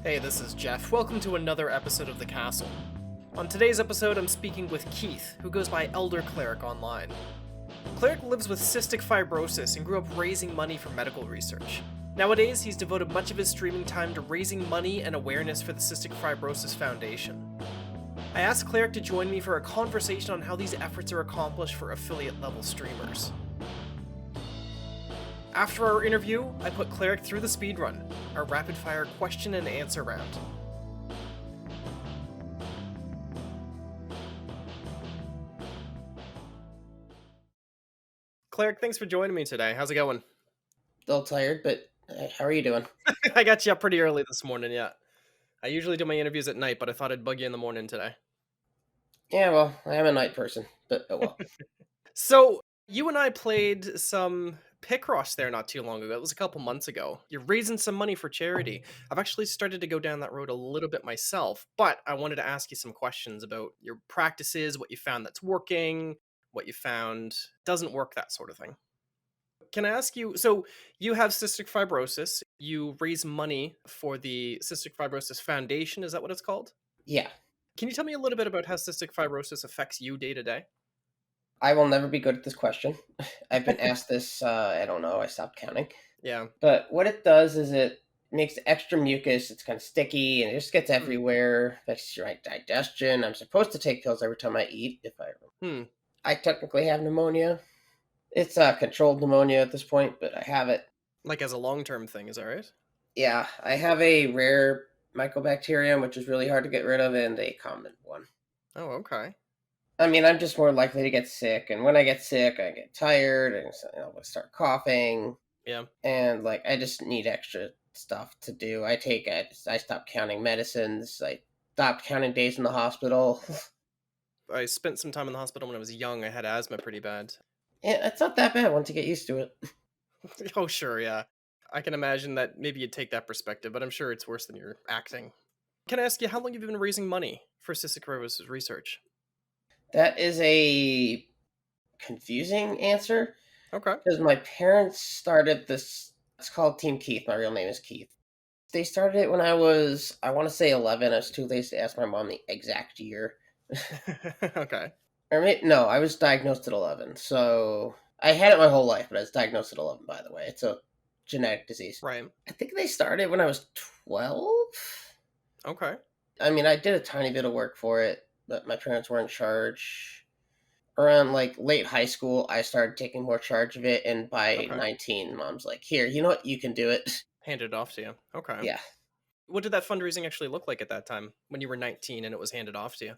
Hey, this is Jeff. Welcome to another episode of The Castle. On today's episode, I'm speaking with Keith, who goes by ElderCleric online. Cleric lives with cystic fibrosis and grew up raising money for medical research. Nowadays, he's devoted much of his streaming time to raising money and awareness for the Cystic Fibrosis Foundation. I asked Cleric to join me for a conversation on how these efforts are accomplished for affiliate-level streamers. After our interview, I put Cleric through the speedrun, our rapid-fire question and answer round. Cleric, thanks for joining me today. How's it going? A little tired, but how are you doing? I got you up pretty early this morning, yeah. I usually do my interviews at night, but I thought I'd bug you in the morning today. Yeah, well, I am a night person, but oh well. So, you and I played some Picross there not too long ago. It was a couple months ago. You're raising some money for charity. I've actually started to go down that road a little bit myself, but I wanted to ask you some questions about your practices, what you found that's working, what you found doesn't work, that sort of thing. Can I ask you, so you have cystic fibrosis. You raise money for the Cystic Fibrosis Foundation. Is that what it's called? Yeah, Can you tell me a little bit about how cystic fibrosis affects you day to day? I will never be good at this question. I've been asked this, I don't know, I stopped counting. Yeah. But what it does is it makes extra mucus, it's kind of sticky, and it just gets Hmm. everywhere, affects your digestion. I'm supposed to take pills every time I eat, if I Hmm. I technically have pneumonia. It's controlled pneumonia at this point, but I have it. Like as a long-term thing, is that right? Yeah, I have a rare mycobacterium, which is really hard to get rid of, and a common one. Oh, okay. I mean, I'm just more likely to get sick, and when I get sick, I get tired, and I start coughing, Yeah. and like I just need extra stuff to do. I stopped counting medicines. I stopped counting days in the hospital. I spent some time in the hospital when I was young. I had asthma pretty bad. Yeah, it's not that bad once you get used to it. Oh, sure, yeah. I can imagine that maybe you'd take that perspective, but I'm sure it's worse than you're acting. Can I ask you, how long have you been raising money for cystic fibrosis research? That is a confusing answer Okay. because my parents started this. It's called Team Keith. My real name is Keith. They started it when I want to say 11. I was too lazy to ask my mom the exact year. Okay. Or no, I was diagnosed at 11. So I had it my whole life, but I was diagnosed at 11, by the way. It's a genetic disease. Right. I think they started when I was 12. Okay. I mean, I did a tiny bit of work for it, but my parents were in charge. Around like late high school, I started taking more charge of it, and by Okay. 19, mom's like, "Here, you know what? You can do it." Handed off to you. Okay. Yeah. What did that fundraising actually look like at that time when you were 19 and it was handed off to you?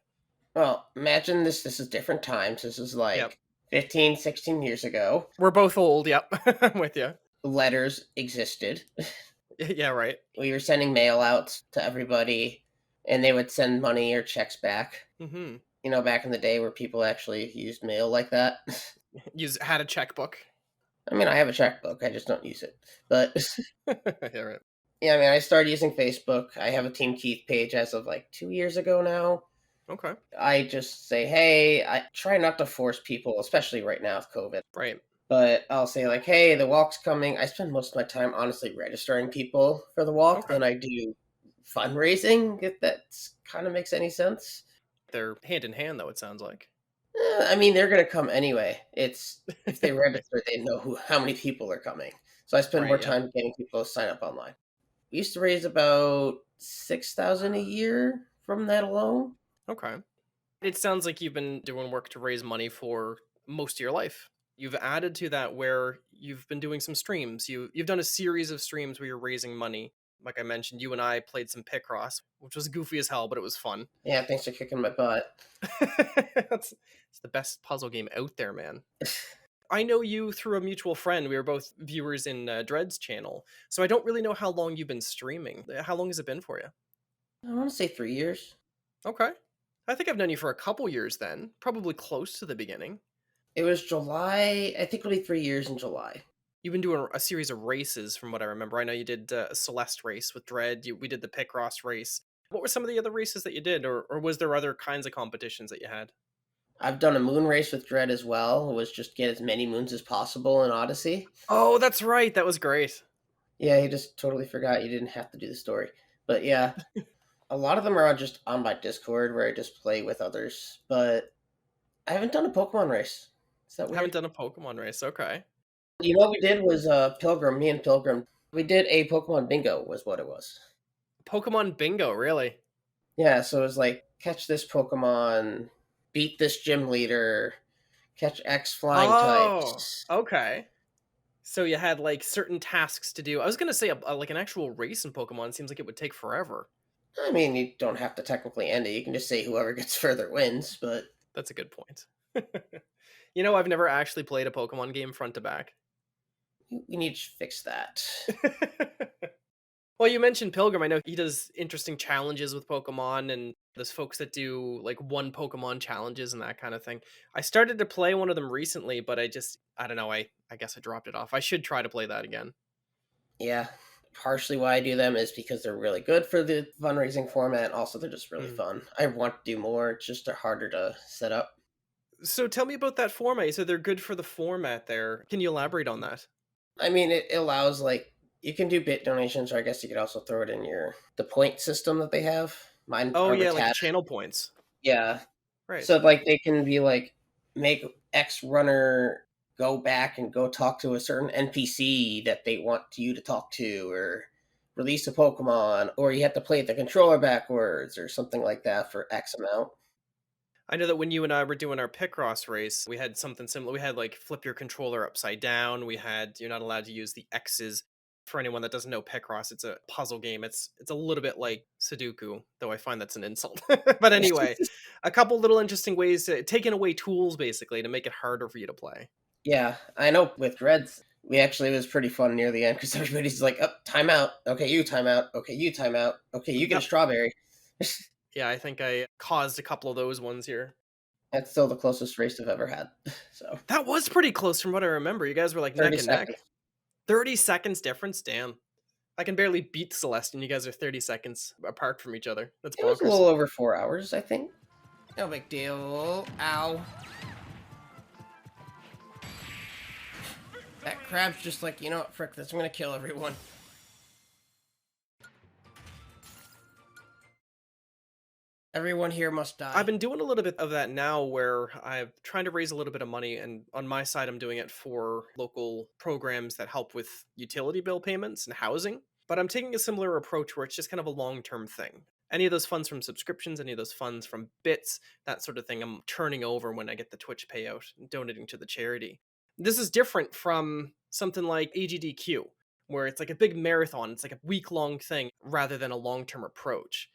Well, imagine this. This is different times. This is Yep. like 15, 16 years ago. We're both old. Yep. I'm with you. Letters existed. Yeah, right. We were sending mail outs to everybody, and they would send money or checks back. Mm-hmm. You know, back in the day where people actually used mail like that. You had a checkbook. I mean, I have a checkbook, I just don't use it. But Yeah, right. yeah, I mean, I started using Facebook. I have a Team Keith page as of like 2 years ago now. Okay. I just say, hey, I try not to force people, especially right now with COVID. Right. But I'll say, like, hey, the walk's coming. I spend most of my time, honestly, registering people for the walk Okay. than I do fundraising, if that kind of makes any sense. They're hand in hand, though, it sounds like. I mean, they're gonna come anyway. It's if they register, they know how many people are coming. So I spend more Right, yeah. time getting people to sign up online. We used to raise about 6,000 a year from that alone. Okay. It sounds like you've been doing work to raise money for most of your life. You've added to that where you've been doing some streams. You've done a series of streams where you're raising money. Like I mentioned, you and I played some Picross, which was goofy as hell, but it was fun. Yeah, thanks for kicking my butt. It's the best puzzle game out there, man. I know you through a mutual friend. We were both viewers in Dred's channel, so I don't really know how long you've been streaming. How long has it been for you? I want to say 3 years. Okay. I think I've known you for a couple years then, probably close to the beginning. It was July. I think it'll be 3 years in July. You've been doing a series of races from what I remember. I know you did a Celeste race with Dred. We did the Picross race. What were some of the other races that you did, or was there other kinds of competitions that you had? I've done a moon race with Dread as well. It was just get as many moons as possible in Odyssey. Oh, that's right. That was great. Yeah, he just totally forgot you didn't have to do the story. But yeah, a lot of them are just on my Discord where I just play with others. But I haven't done a Pokemon race. Is that Haven't weird? done a Pokemon race. Okay. You know what we did was Pilgrim, me and Pilgrim. We did a Pokemon bingo was what it was. Pokemon bingo, really? Yeah, so it was like catch this Pokemon, beat this gym leader, catch X flying Oh, types. okay. So you had like certain tasks to do. I was gonna say like an actual race in Pokemon seems like it would take forever. I mean, you don't have to technically end it. You can just say whoever gets further wins, but That's a good point. You know, I've never actually played a Pokemon game front to back. we need to fix that. Well, you mentioned Pilgrim. I know he does interesting challenges with Pokemon, and there's folks that do like one Pokemon challenges and that kind of thing. I started to play one of them recently, but I don't know. I guess I dropped it off. I should try to play that again. Yeah, partially why I do them is because they're really good for the fundraising format. Also, they're just really Mm. fun. I want to do more. It's just they're harder to set up. So tell me about that format. You said they're good for the format there. Can you elaborate on that? I mean, it allows like you can do bit donations, or I guess you could also throw it in your the point system that they have. Mine Oh are with yeah, like Tat. channel points. Yeah, Right. so like they can be like make X runner go back and go talk to a certain NPC that they want you to talk to, or release a Pokemon, or you have to play the controller backwards, or something like that for X amount. I know that when you and I were doing our Picross race, we had something similar. We had like flip your controller upside down. We had you're not allowed to use the X's. For anyone that doesn't know Picross, it's a puzzle game. It's a little bit like Sudoku, though I find that's an insult. But anyway, a couple little interesting ways to taking away tools basically to make it harder for you to play. Yeah, I know with Dreads, we actually it was pretty fun near the end because everybody's like, "Up, timeout. Okay, you timeout. Okay, you timeout. Okay, you get a Yep. strawberry." Yeah, I think I caused a couple of those ones here. That's still the closest race I've ever had. So That was pretty close from what I remember. You guys were like neck 30 and neck. seconds. 30 seconds difference? Damn. I can barely beat Celeste, and you guys are 30 seconds apart from each other. That's It was a bonkers. little over 4 hours, I think. No big deal. Ow. That crab's just like, you know what, frick this, I'm gonna kill everyone. Everyone here must I've die. been doing a little bit of that now where I'm trying to raise a little bit of money. And on my side, I'm doing it for local programs that help with utility bill payments and housing. But I'm taking a similar approach where it's just kind of a long term thing. Any of those funds from subscriptions, any of those funds from bits, that sort of thing, I'm turning over when I get the Twitch payout and donating to the charity. This is different from something like AGDQ, where it's like a big marathon, it's like a week long thing rather than a long term approach.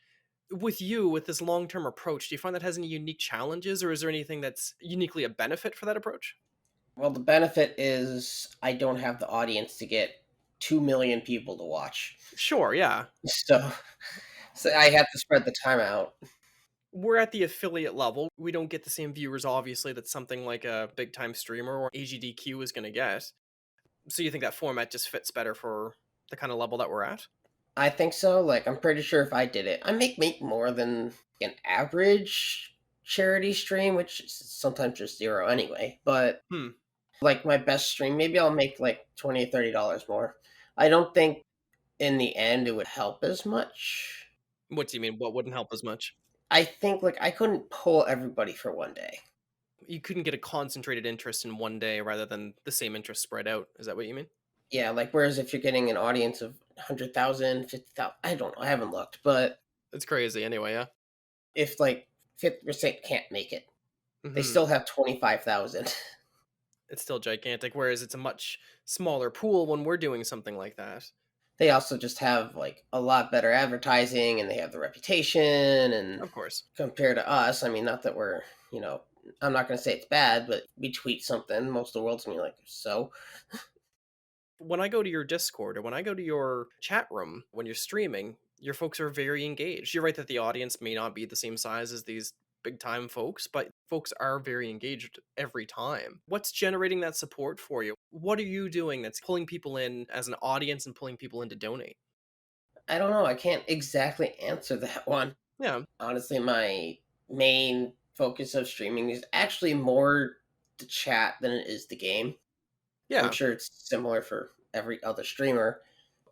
With you, with this long-term approach, do you find that has any unique challenges, or is there anything that's uniquely a benefit for that approach? Well, the benefit is I don't have the audience to get 2 million people to watch. Sure, yeah. So, so I have to spread the time out. We're at the affiliate level. We don't get the same viewers, obviously, that something like a big time streamer or AGDQ is going to get. So you think that format just fits better for the kind of level that we're at? I think so. Like, I'm pretty sure if I did it, I make more than an average charity stream, which is sometimes just zero anyway. But Hmm. like my best stream, maybe I'll make like $20 or $30 more. I don't think in the end it would help as much. What do you mean? What wouldn't help as much? I think like I couldn't pull everybody for one day. You couldn't get a concentrated interest in one day rather than the same interest spread out. Is that what you mean? Yeah, like whereas if you're getting an audience of 100,000, 50,000, I don't know, I haven't looked, but It's crazy anyway, yeah. if like 50% can't make it, they Hmm. still have 25,000. It's still gigantic, whereas it's a much smaller pool when we're doing something like that. They also just have like a lot better advertising and they have the reputation and Of course. compared to us, I mean not that we're, you know, I'm not going to say it's bad, but we tweet something, most of the world's going to be like, "So, When I go to your Discord or when I go to your chat room when you're streaming, your folks are very engaged. You're right that the audience may not be the same size as these big time folks, but folks are very engaged every time. What's generating that support for you? What are you doing that's pulling people in as an audience and pulling people in to donate? I don't know, I can't exactly answer that one." Yeah. Honestly, my main focus of streaming is actually more the chat than it is the game. I'm Yeah. sure it's similar for every other streamer.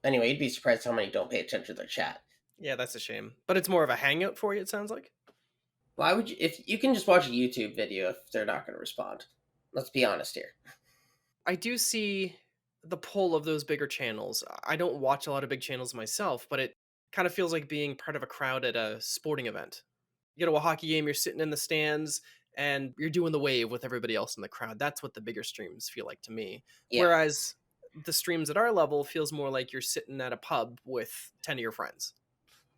Anyway, you'd be surprised how many don't pay attention to their chat. Yeah, that's a shame. But it's more of a hangout for you, it sounds like? Why would you, if you can just watch a YouTube video if they're not going to respond? Let's be honest here. I do see the pull of those bigger channels. I don't watch a lot of big channels myself, but it kind of feels like being part of a crowd at a sporting event. You go to a hockey game, you're sitting in the stands and you're doing the wave with everybody else in the crowd. That's what the bigger streams feel like to me. Yeah. Whereas the streams at our level feels more like you're sitting at a pub with 10 of your friends.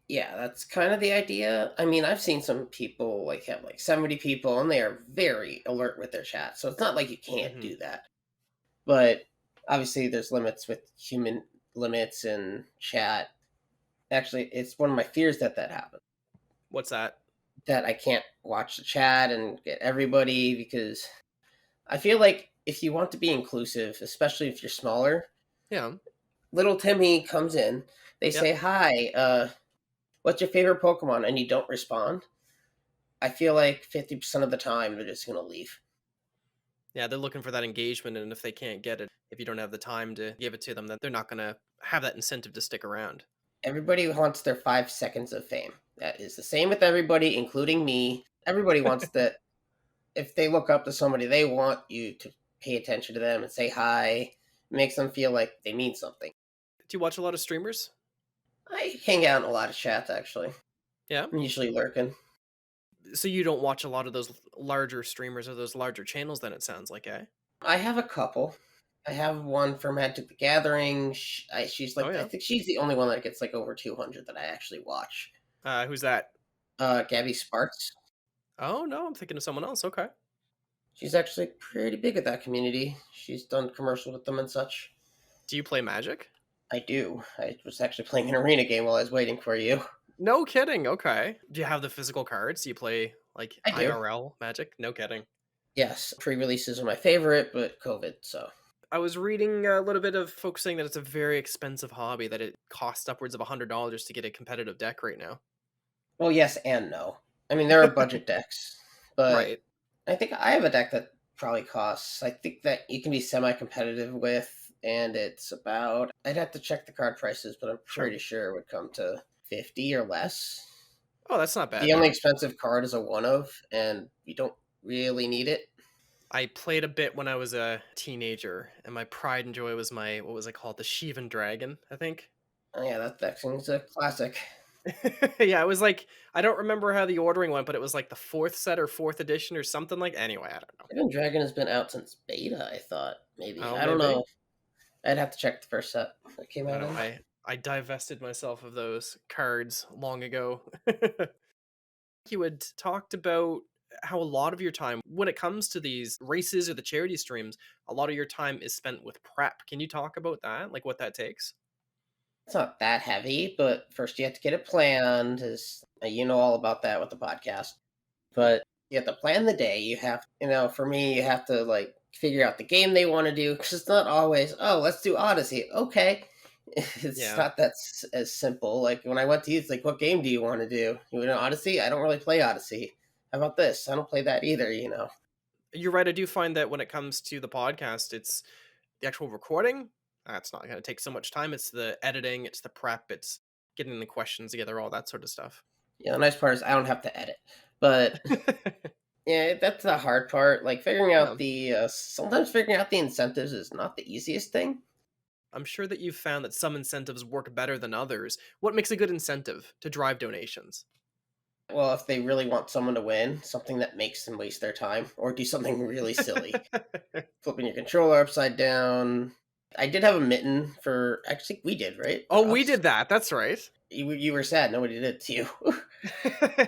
Yeah, that's kind of the idea. I mean, I've seen some people like have like 70 people and they are very alert with their chat. So it's not like you can't Hmm. do that. But obviously there's limits with human limits and chat. Actually, it's one of my fears that that happens. What's that? That I can't watch the chat and get everybody because I feel like if you want to be inclusive, especially if you're smaller, Yeah. little Timmy comes in, they Yep. say, "Hi, what's your favorite Pokemon?" and you don't respond. I feel like 50% of the time they're just going to leave. Yeah, they're looking for that engagement, and if they can't get it, if you don't have the time to give it to them, then they're not gonna have that incentive to stick around. Everybody wants their 5 seconds of fame. That is the same with everybody, including me. Everybody wants that. If they look up to somebody, they want you to pay attention to them and say hi. It makes them feel like they mean something. Do you watch a lot of streamers? I hang out in a lot of chats, actually. Yeah? I'm usually lurking. So you don't watch a lot of those larger streamers or those larger channels then it sounds like, eh? I have a couple. I have one for Magic the Gathering. She's Oh, like, I yeah. think she's the only one that gets like over 200 that I actually watch. Who's that? Gabby Sparks. Oh, no, I'm thinking of someone else, okay. She's actually pretty big at that community. She's done commercials with them and such. Do you play Magic? I do. I was actually playing an arena game while I was waiting for you. No kidding, okay. Do you have the physical cards? Do you play, like, I do. IRL Magic? No kidding. Yes, pre-releases are my favorite, but COVID, so. I was reading a little bit of folks saying that it's a very expensive hobby, that it costs upwards of $100 to get a competitive deck right now. Well, yes and no. I mean, there are budget decks, but Right, I think I have a deck that probably costs. I think that you can be semi-competitive with, and it's about. I'd have to check the card prices, but I'm sure. pretty sure it would come to 50 or less. Oh, that's not bad The only now. expensive card is a one of, and you don't really need it. I played a bit when I was a teenager, and my pride and joy was my what was it called? The Shivan Dragon, I think. Oh, yeah, that thing's a classic. Yeah, it was like I don't remember how the ordering went, but it was like the fourth set or fourth edition or something like. Anyway, I don't know. Hidden Dragon has been out since beta. I thought maybe. Oh, I don't maybe know. I'd have to check the first set that came I out don't know. in. I divested myself of those cards long ago. You had talked about how a lot of your time, when it comes to these races or the charity streams, a lot of your time is spent with prep. Can you talk about that? Like what that takes? It's not that heavy, but first you have to get it planned. Is you know all about that with the podcast. But you have to plan the day. You have, for me, you have to like figure out the game they want to do because it's not always, oh, let's do Odyssey. Okay, it's Yeah. not that as simple. Like when I went to you, it's like, what game do you want to do? You want Odyssey? I don't really play Odyssey. How about this? I don't play that either. You're right. I do find that when it comes to the podcast, it's the actual recording. That's not going to take so much time. It's the editing, it's the prep, it's getting the questions together, all that sort of stuff. Yeah, the nice part is I don't have to edit. But yeah, that's the hard part. Like figuring Yeah. out sometimes figuring out the incentives is not the easiest thing. I'm sure that you've found that some incentives work better than others. What makes a good incentive to drive donations? Well, if they really want someone to win, something that makes them waste their time, or do something really silly. Flipping your controller upside down. I did have a mitten for. Actually, we did, right? Oh, For we us. did that. That's right. You were sad. Nobody did it to you.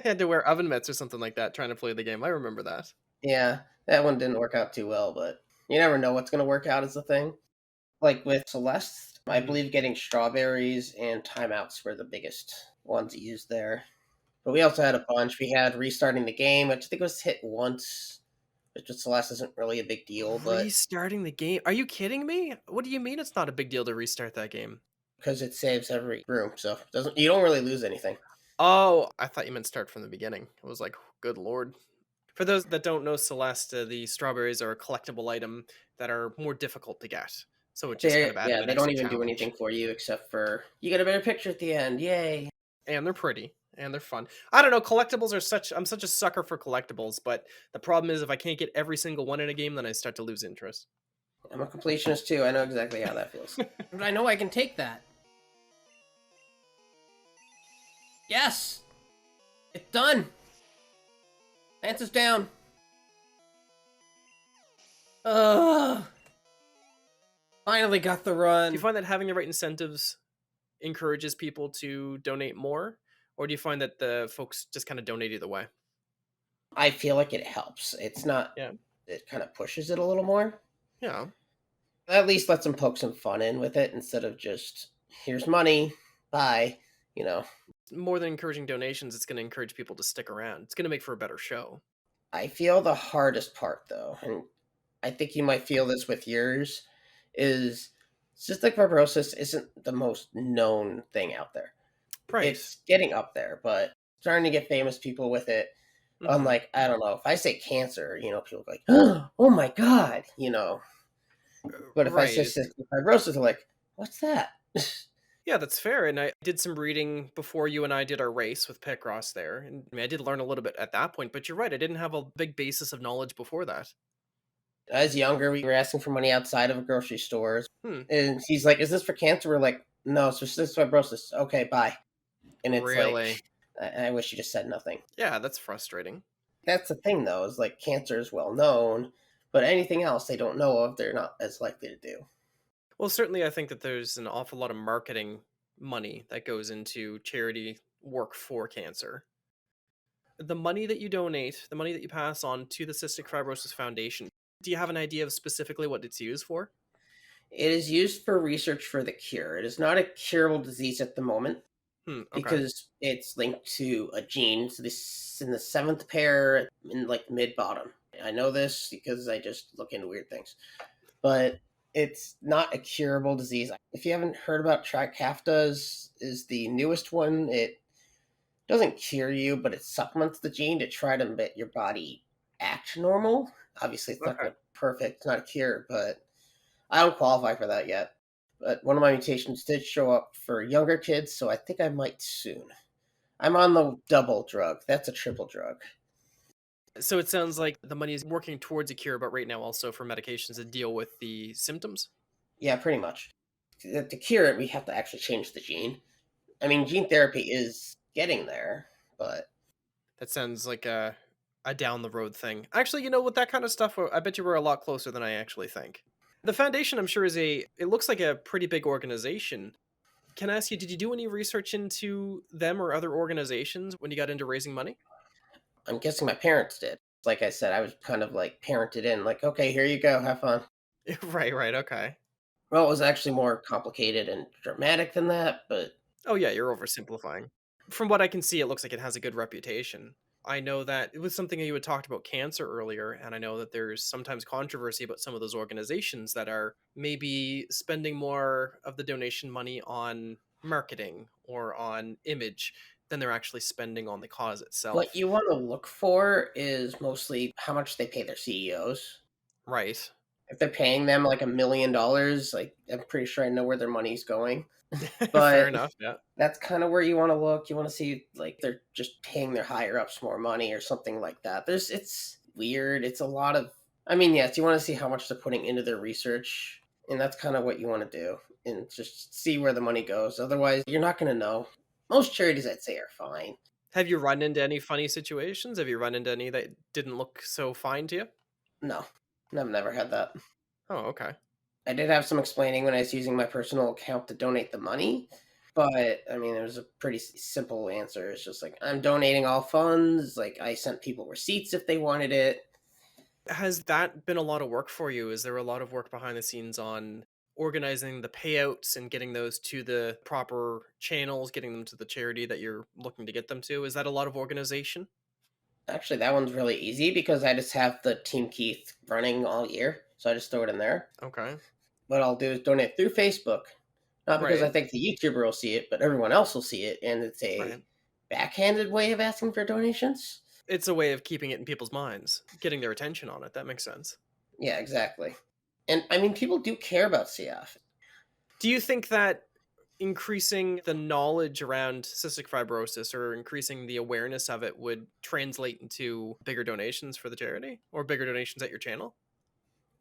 Had to wear oven mitts or something like that trying to play the game. I remember that. Yeah, that one didn't work out too well, but you never know what's going to work out as the thing. Like with Celeste, I Mhm. believe getting strawberries and timeouts were the biggest ones used there. But we also had a bunch. We had restarting the game, which I think was hit once, which with Celeste isn't really a big deal, but Restarting the game? Are you kidding me? What do you mean it's not a big deal to restart that game? because it saves every room, so it doesn't you don't really lose anything. Oh, I thought you meant start from the beginning. I was like, good lord. For those that don't know Celeste, the strawberries are a collectible item that are more difficult to get. So it just kind They of added yeah, an they don't extra even do anything challenge. for you except for you get a better picture at the end. Yay. and they're pretty, and they're fun. I don't know, collectibles are such I'm such a sucker for collectibles, but the problem is if I can't get every single one in a game, then I start to lose interest. I'm a completionist too. I know exactly how that feels. But I know I can take that. Yes! It's done! Lance is down. Ugh! Finally got the Do you run. find that having the right incentives encourages people to donate more, or do you find that the folks just kinda donate either way? I feel like it helps. It's not, Yeah. it kind of pushes it a little more. Yeah. At least lets them poke some fun in with it instead of just, here's money, bye, you know. More than encouraging donations, it's gonna encourage people to stick around. It's gonna make for a better show. I feel the hardest part though, and I think you might feel this with yours, is cystic fibrosis isn't the most known thing out there. Right. It's getting up there, but starting to get famous people with it. Mhm. Unlike, I don't know, if I say cancer, people go like, oh my God, But if I say Right. cystic fibrosis, they're like, what's that? Yeah, that's fair, and I did some reading before you and I did our race with Picross there, and I mean, I did learn a little bit at that point, but you're right, I didn't have a big basis of knowledge before that. As younger, we were asking for money outside of grocery stores. Hmm, And he's like, is this for cancer? We're like, no, it's for cystic fibrosis. Okay, bye. And it's like, really? I wish you just said nothing. Yeah, that's frustrating. That's the thing, though, is like cancer is well known, but anything else they don't know of, they're not as likely to do. Well, certainly I think that there's an awful lot of marketing money that goes into charity work for cancer. The money that you donate, the money that you pass on to the Cystic Fibrosis Foundation, do you have an idea of specifically what it's used for? It is used for research for the cure. It is not a curable disease at the moment Hmm, okay. because it's linked to a gene. So this in the seventh pair in like mid bottom. I know this because I just look into weird things. But it's not a curable disease. If you haven't heard about Trikafta, is the newest one. It doesn't cure you, but it supplements the gene to try to make your body act normal. Obviously, it's not Okay. going to perfect. It's not a cure, but I don't qualify for that yet. But one of my mutations did show up for younger kids, so I think I might soon. I'm on the double drug. That's a triple drug. So it sounds like the money is working towards a cure, but right now also for medications that deal with the symptoms. Yeah, pretty much. To cure it, we have to actually change the gene. I mean, gene therapy is getting there, but That sounds like a down the road thing. Actually, you know, with that kind of stuff, I bet you we're a lot closer than I actually think. The foundation, I'm sure, it looks like a pretty big organization. Can I ask you, did you do any research into them or other organizations when you got into raising money? I'm guessing my parents did. Like I said, I was kind of like parented in, like, okay, here you go, have fun. Right, right, okay. Well, it was actually more complicated and dramatic than that, but Oh yeah, you're oversimplifying. From what I can see, it looks like it has a good reputation. I know that it was something that you had talked about cancer earlier, and I know that there's sometimes controversy about some of those organizations that are maybe spending more of the donation money on marketing or on image than they're actually spending on the cause what itself. you want to look for is mostly how much they pay their CEOs. Right. If they're paying them like $1 million, like I'm pretty sure I know where their money's going. Fair But enough. Yeah. that's kind of where you want to look. You want to see like they're just paying their higher ups more money or something like that. It's weird. It's a lot of, I mean, yes, you want to see how much they're putting into their research, and that's kind of what you want to do, and just see where the money goes. Otherwise, you're not going to know. Most charities, I'd say, are fine. Have you run into any funny situations? Have you run into any that didn't look so fine to you? No, I've never had that. Oh, okay. I did have some explaining when I was using my personal account to donate the money, but I mean, it was a pretty simple answer. It's just like, I'm donating all funds. Like, I sent people receipts if they wanted it. Has that been a lot of work for you? Is there a lot of work behind the scenes on organizing the payouts and getting those to the proper channels, getting them to the charity that you're looking to get them to? Is that a lot of organization? Actually, that one's really easy because I just have the Team Keith running all year. So I just throw it in there. Okay. What I'll do is donate through Facebook. Not because I Right. think the YouTuber will see it, but everyone else will see it. And it's a Right. backhanded way of asking for donations. It's a way of keeping it in people's minds, getting their attention on it. That makes sense. Yeah, exactly. And I mean, people do care about CF. Do you think that increasing the knowledge around cystic fibrosis or increasing the awareness of it would translate into bigger donations for the charity or bigger donations at your channel?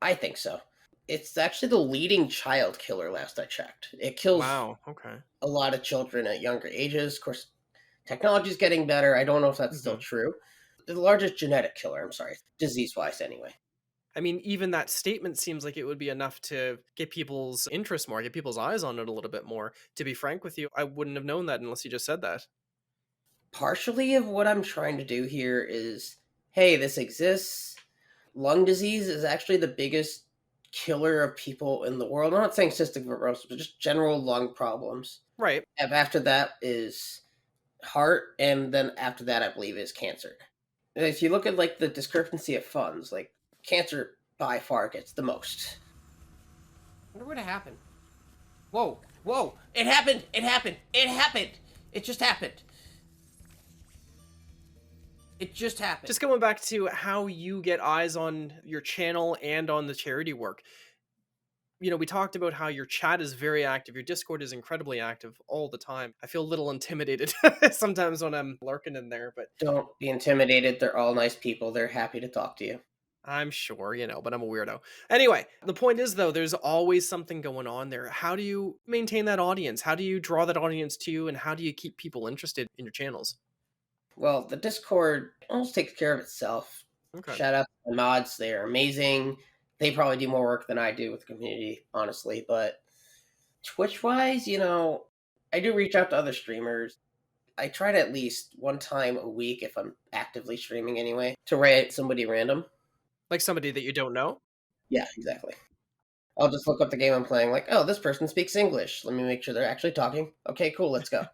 I think so. It's actually the leading child killer last I checked. It kills Wow, okay. a lot of children at younger ages. Of course, technology's getting better. I don't know if that's still Mhm. true. The largest genetic killer, I'm sorry, disease wise anyway. I mean, even that statement seems like it would be enough to get people's interest more, get people's eyes on it a little bit more. To be frank with you, I wouldn't have known that unless you just said that. Partially of what I'm trying to do here is hey, this exists. Lung disease is actually the biggest killer of people in the world. I'm not saying cystic fibrosis, but just general lung problems. Right. And after that is heart, and then after that, I believe, is cancer. And if you look at like the discrepancy of funds, like cancer by far gets the most. I wonder what happened. Whoa, whoa! It happened! It happened! It happened! It just happened! It just happened. Just going back to how you get eyes on your channel and on the charity work. We talked about how your chat is very active. Your Discord is incredibly active all the time. I feel a little intimidated sometimes when I'm lurking in there, but Don't be intimidated. They're all nice people. They're happy to talk to you. I'm sure, but I'm a weirdo. Anyway, the point is though, there's always something going on there. How do you maintain that audience? How do you draw that audience to you and how do you keep people interested in your channels? Well, the Discord almost takes care of itself. Okay. Shout out to the mods. They are amazing. They probably do more work than I do with the community, honestly. But Twitch wise, I do reach out to other streamers. I try to at least one time a week, if I'm actively streaming anyway, to rate somebody random. Like somebody that you don't know? Yeah, exactly. I'll just look up the game I'm playing, like, oh, this person speaks English. Let me make sure they're actually talking. Okay, cool, let's go.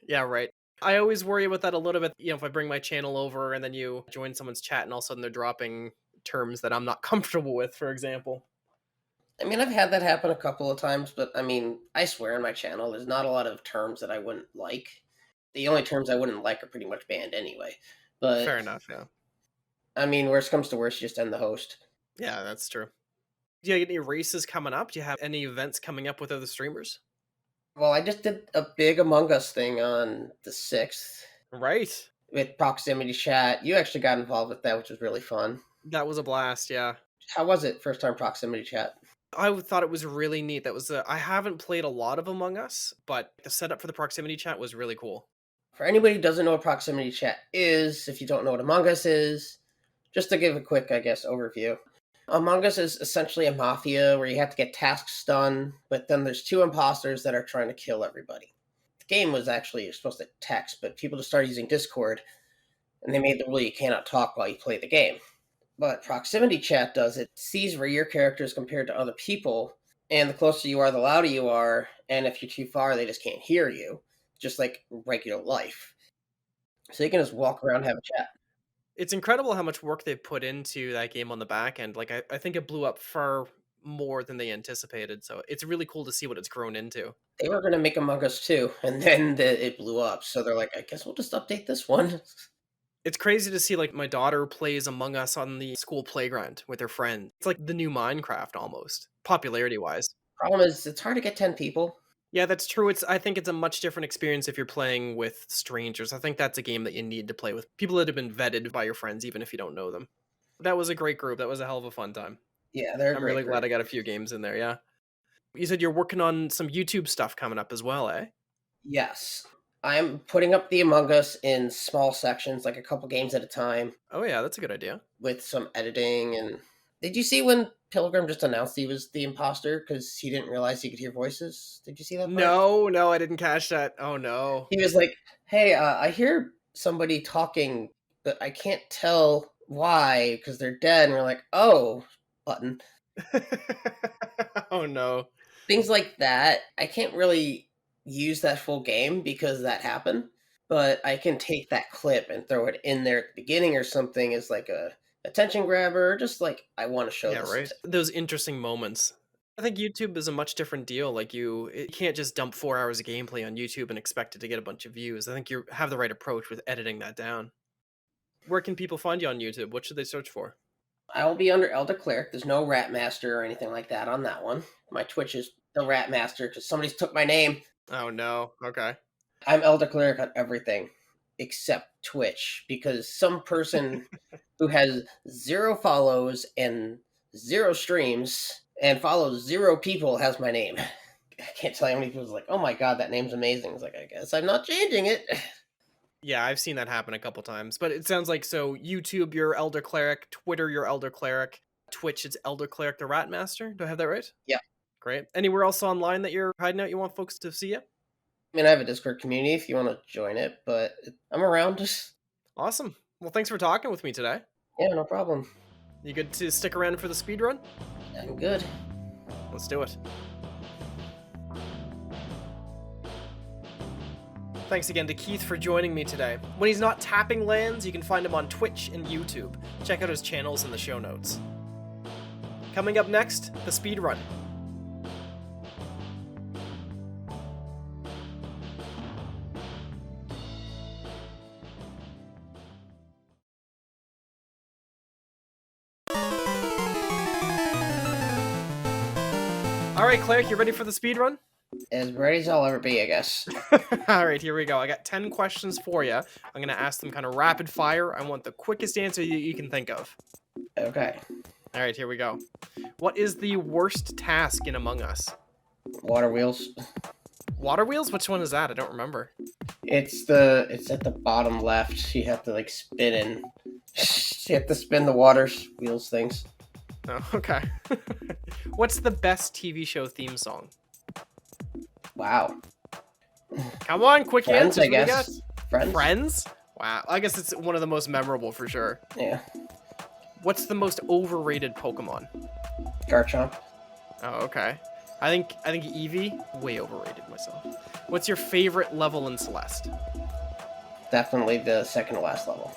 Yeah, right. I always worry about that a little bit. If I bring my channel over and then you join someone's chat and all of a sudden they're dropping terms that I'm not comfortable with, for example. I mean, I've had that happen a couple of times, but I mean, I swear on my channel, there's not a lot of terms that I wouldn't like. The only terms I wouldn't like are pretty much banned anyway. But Fair enough, yeah. I mean, worst comes to worst, you just end the host. Yeah, that's true. Do you have any races coming up? Do you have any events coming up with other streamers? Well, I just did a big Among Us thing on the 6th Right. with proximity chat. You actually got involved with that, which was really fun. That was a blast, yeah. How was it, first time proximity chat? Thought it was really neat. I haven't played a lot of Among Us, but the setup for the proximity chat was really cool. For anybody who doesn't know what proximity chat is, if you don't know what Among Us is, just to give a quick, I guess, overview. Among Us is essentially a mafia where you have to get tasks done, but then there's two imposters that are trying to kill everybody. The game was actually you're supposed to text, but people just started using Discord, and they made the rule you cannot talk while you play the game. But proximity chat does it sees where your character is compared to other people, and the closer you are, the louder you are, and if you're too far, they just can't hear you, just like regular life. So you can just walk around and have a chat. It's incredible how much work they've put into that game on the back end. Like I think it blew up far more than they anticipated. So it's really cool to see what it's grown into. They were going to make Among Us 2, and then it blew up. So they're like, I guess we'll just update this one. It's crazy to see like my daughter plays Among Us on the school playground with her friend. It's like the new Minecraft almost, popularity wise. Problem is, it's hard to get 10 people. Yeah, that's true. I think it's a much different experience if you're playing with strangers. I think that's a game that you need to play with people that have been vetted by your friends, even if you don't know them. That was a great group. That was a hell of a fun time. Yeah, they're a I'm great really glad group. I got a few games in there. Yeah. You said you're working on some YouTube stuff coming up as well, eh? Yes. I'm putting up the Among Us in small sections, like a couple games at a time, Oh yeah, that's a good idea. with some editing. And did you see when Pilgrim just announced he was the imposter because he didn't realize he could hear voices? Did you see that part? No, no, I didn't catch that. Oh no. He was like, "Hey, I hear somebody talking, but I can't tell why because they're dead." And we're like, "Oh, button." Oh no. Things like that. I can't really use that full game because that happened, but I can take that clip and throw it in there at the beginning or something as like a attention grabber, or just like I want to show Yeah, this. right. Those interesting moments. I think YouTube is a much different deal. Like you can't just dump 4 hours of gameplay on YouTube and expect it to get a bunch of views. I think you have the right approach with editing that down. Where can people find you on YouTube? What should they search for? I will be under ElderCleric. There's no Rat Master or anything like that on that one. My Twitch is the Rat Master because somebody's took my name. Oh, no. Okay. I'm ElderCleric on everything except Twitch because some person who has 0 follows and 0 streams and follows 0 people has my name. I can't tell you how many people's like, "Oh my god, that name's amazing." It's like, "I guess I'm not changing it." Yeah, I've seen that happen a couple times, but it sounds like so YouTube, you're ElderCleric, Twitter, you're ElderCleric, Twitch, it's ElderCleric the Rat Master. Do I have that right? Yeah. Great. Anywhere else online that you're hiding out you want folks to see you? I mean, I have a Discord community if you wanna join it, but I'm around. Just Awesome. Well, thanks for talking with me today. yeah, no problem. You good to stick around for the speed run? I'm good. Let's do it. Thanks again to Keith for joining me today. When he's not tapping lands, you can find him on Twitch and YouTube. Check out his channels in the show notes. Coming up next, the speed run. All right, Cleric, you ready for the speed run? As ready as I'll ever be, I guess. All right, here we go. I got 10 questions for you. I'm going to ask them kind of rapid fire. I want the quickest answer you can think of. Okay. All right, here we go. What is the worst task in Among Us? Water wheels. Water wheels? Which one is that? I don't remember. It's at the bottom left. You have to like spin in. You have to spin the water wheels things. Oh, okay. What's the best TV show theme song? Wow. Come on, quick Friends, answers. I guess. Friends. Friends? Wow. I guess it's one of the most memorable for sure. Yeah. What's the most overrated Pokemon? Garchomp. Oh, okay. I think Eevee, way overrated myself. What's your favorite level in Celeste? Definitely the second to last level.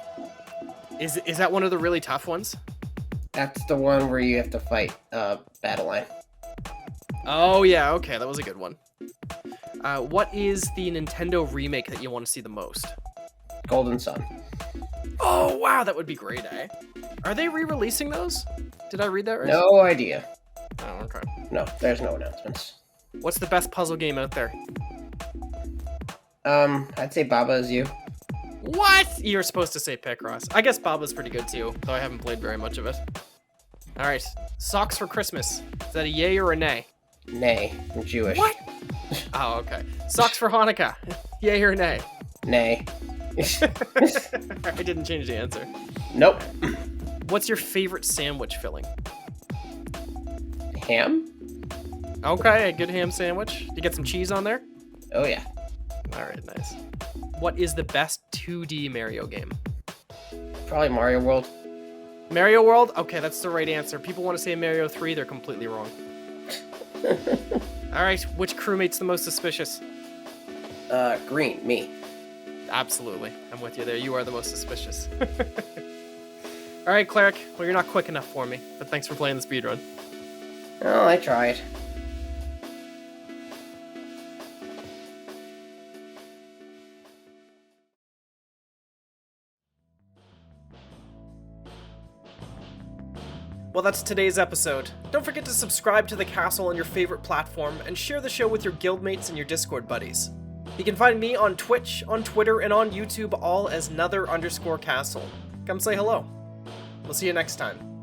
Is that one of the really tough ones? That's the one where you have to fight Battle Line. Oh yeah, okay, that was a good one. What is the Nintendo remake that you want to see the most? Golden Sun. Oh wow, that would be great, eh? Are they re-releasing those? Did I read that right? No idea. Oh, okay. No, there's no announcements. What's the best puzzle game out there? I'd say Baba Is You. What? You're supposed to say Picross. I guess Baba's pretty good too, though I haven't played very much of it. All right, socks for Christmas. Is that a yay or a nay? Nay. I'm Jewish. What? Oh, okay. Socks for Hanukkah. Yay or nay? Nay. I didn't change the answer. Nope. What's your favorite sandwich filling? Ham? Okay, a good ham sandwich. You get some cheese on there? Oh yeah. All right, nice. What is the best 2D Mario game? Probably Mario World. Mario World? Okay, that's the right answer. People want to say Mario 3, they're completely wrong. All right, which crewmate's the most suspicious? Green, me. Absolutely. I'm with you there. You are the most suspicious. All right, Cleric. Well, you're not quick enough for me, but thanks for playing the speedrun. Oh, I tried. Well, that's today's episode. Don't forget to subscribe to the castle on your favorite platform and share the show with your guildmates and your Discord buddies. You can find me on Twitch, on Twitter, and on YouTube all as Nether_Castle. Come say hello. We'll see you next time.